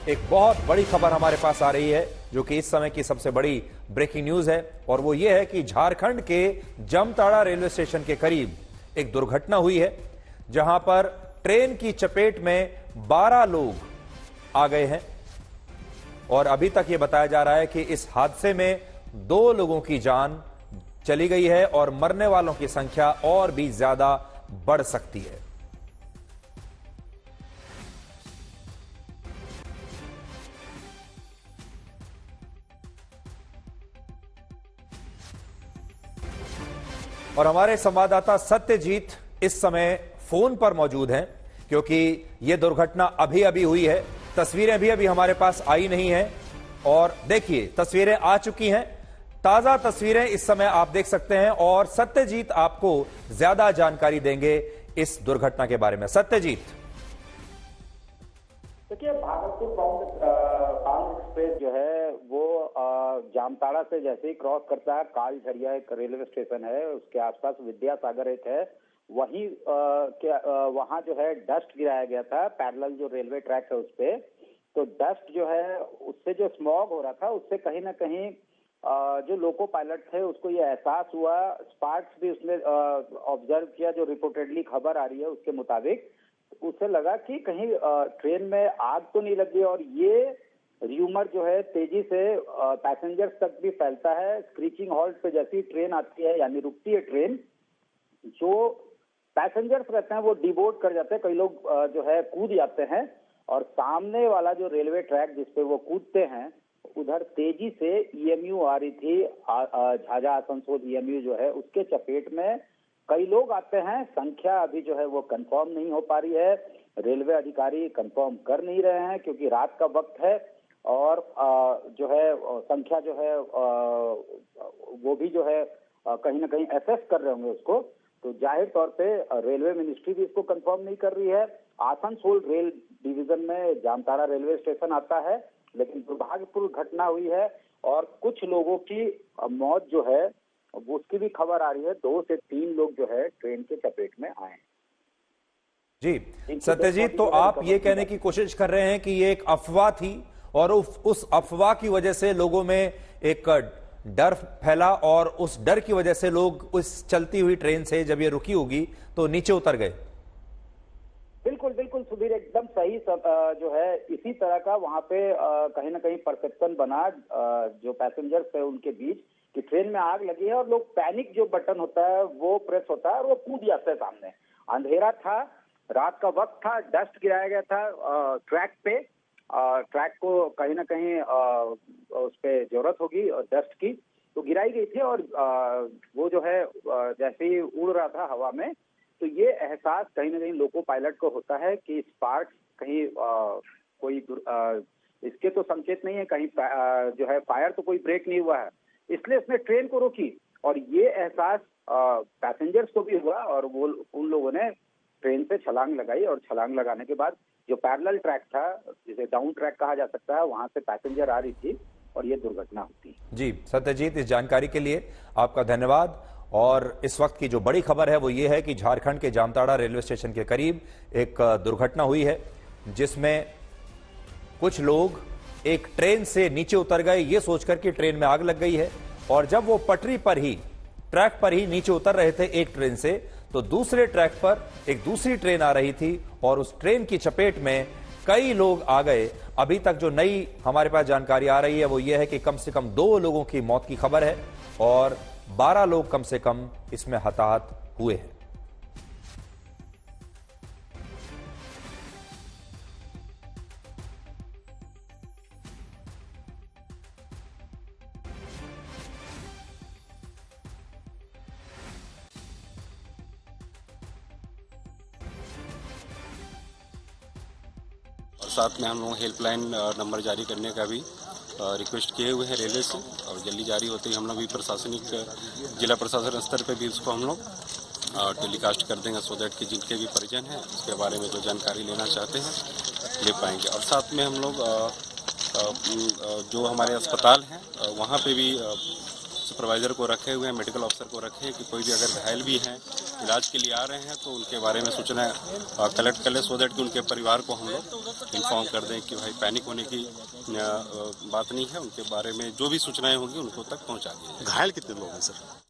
एक बहुत बड़ी खबर हमारे पास आ रही है जो कि इस समय की सबसे बड़ी ब्रेकिंग न्यूज है, और वो ये है कि झारखंड के जामताड़ा रेलवे स्टेशन के करीब एक दुर्घटना हुई है जहां पर ट्रेन की चपेट में 12 लोग आ गए हैं। और अभी तक ये बताया जा रहा है कि इस हादसे में 2 लोगों की जान चली गई है और मरने वालों की संख्या और भी ज्यादा बढ़ सकती है। और हमारे संवाददाता सत्यजीत इस समय फोन पर मौजूद हैं क्योंकि यह दुर्घटना अभी अभी हुई है। तस्वीरें भी हमारे पास आई नहीं हैं और देखिए तस्वीरें आ चुकी हैं, ताजा तस्वीरें इस समय आप देख सकते हैं और सत्यजीत आपको ज्यादा जानकारी देंगे इस दुर्घटना के बारे में। सत्यजीत, देखिए, भागलपुर बाउंड एक्सप्रेस जो है वो जामताड़ा से जैसे ही क्रॉस करता है, कालझरिया एक रेलवे स्टेशन है, उसके आसपास विद्यासागर एक है, वहीं वहां जो है डस्ट गिराया गया था पैरेलल जो रेलवे ट्रैक है उस पे। तो डस्ट जो है उससे जो स्मॉग हो रहा था उससे कहीं ना कहीं जो लोको पायलट थे उसको ये एहसास हुआ। स्पार्क्स भी उसने ऑब्जर्व किया, जो रिपोर्टेडली खबर आ रही है उसके मुताबिक उसे लगा कि कहीं ट्रेन में आग तो नहीं लगी, और ये र्यूमर जो है तेजी से पैसेंजर्स तक भी फैलता है। स्क्रीचिंग हॉल्ट पे जैसी ट्रेन आती है यानी रुकती है ट्रेन, जो पैसेंजर्स रहते हैं वो डिबोर्ड कर जाते हैं, कई लोग जो है कूद जाते हैं, और सामने वाला जो रेलवे ट्रैक जिसपे वो कूदते हैं उधर तेजी से ईएमयू आ रही थी, झाझा आसनसोल ईएमयू जो है उसके चपेट में कई लोग आते हैं। संख्या अभी जो है वो कंफर्म नहीं हो पा रही है, रेलवे अधिकारी कंफर्म कर नहीं रहे हैं क्योंकि रात का वक्त है, और जो है संख्या जो है वो भी जो है कहीं ना कहीं असेस कर रहे होंगे उसको। तो जाहिर तौर पे रेलवे मिनिस्ट्री भी इसको कंफर्म नहीं कर रही है। आसनसोल रेल डिवीजन में जामताड़ा रेलवे स्टेशन आता है, लेकिन दुर्भाग्यपूर्ण घटना हुई है और कुछ लोगों की मौत जो है वो उसकी भी खबर आ रही है। 2 से 3 लोग जो है ट्रेन के चपेट में आए। जी सत्यजीत, तो आप ये कहने की कोशिश कर रहे हैं कि ये एक अफवाह थी और उस अफवाह की वजह से लोगों में एक डर फैला और उस डर की वजह से लोग उस चलती हुई ट्रेन से जब ये रुकी होगी तो नीचे उतर गए। बिल्कुल बिल्कुल सुधीर, एकदम सही। जो है इसी तरह का वहां पे कहीं ना कहीं परसेप्शन बना जो पैसेंजर्स है उनके बीच कि ट्रेन में आग लगी है, और लोग पैनिक जो बटन होता है वो प्रेस होता है और वो कूद जाते हैं सामने। अंधेरा था, रात का वक्त था, डस्ट गिराया गया था ट्रैक पे। ट्रैक को कहीं ना कहीं उस पर जरूरत होगी और डस्ट की, तो गिराई गई थी, और वो जो है जैसे ही उड़ रहा था हवा में, तो ये एहसास कहीं ना कहीं लोको पायलट को होता है कि स्पार्क कहीं कोई इसके तो संकेत नहीं है, कहीं जो है फायर तो कोई ब्रेक नहीं हुआ है, इसलिए उसने ट्रेन को रोकी। और ये एहसास पैसेंजर्स को भी हुआ और वो उन लोगों ने ट्रेन से छलांग लगाई, और छलांग लगाने के बाद जो पैरेलल ट्रैक था जिसे डाउन ट्रैक कहा जा सकता है वहां से पैसेंजर आ रही थी और ये दुर्घटना हुई। जी सत्यजीत, इस जानकारी के लिए आपका धन्यवाद। और इस वक्त की जो बड़ी खबर है वो ये है कि झारखंड के जामताड़ा रेलवे स्टेशन के करीब एक दुर्घटना हुई है जिसमें कुछ लोग एक ट्रेन से नीचे उतर गए ये सोचकर कि ट्रेन में आग लग गई है, और जब वो पटरी पर ही ट्रैक पर ही नीचे उतर रहे थे एक ट्रेन से, तो दूसरे ट्रैक पर एक दूसरी ट्रेन आ रही थी और उस ट्रेन की चपेट में कई लोग आ गए। अभी तक जो नई हमारे पास जानकारी आ रही है वो ये है कि कम से कम 2 लोगों की मौत की खबर है और 12 लोग कम से कम इसमें हताहत हुए हैं। और साथ में हम लोग हेल्पलाइन नंबर जारी करने का भी रिक्वेस्ट किए हुए हैं रेलवे से, और जल्दी जारी होते ही हम लोग भी प्रशासनिक जिला प्रशासन स्तर पे भी उसको हम लोग टेलीकास्ट कर देंगे, सो दैट कि जिनके भी परिजन हैं उसके बारे में जो जानकारी लेना चाहते हैं ले पाएंगे। और साथ में हम लोग जो हमारे अस्पताल हैं वहाँ पे भी सुपरवाइजर को रखे हुए हैं, मेडिकल ऑफिसर को रखे हैं कि कोई भी अगर घायल भी हैं, इलाज के लिए आ रहे हैं तो उनके बारे में सूचना कलेक्ट कर ले, सो दैट कि उनके परिवार को हम लोग इन्फॉर्म कर दें कि भाई पैनिक होने की बात नहीं है, उनके बारे में जो भी सूचनाएं होंगी उनको तक पहुंचा दिया जाए। घायल कितने लोग हैं सर?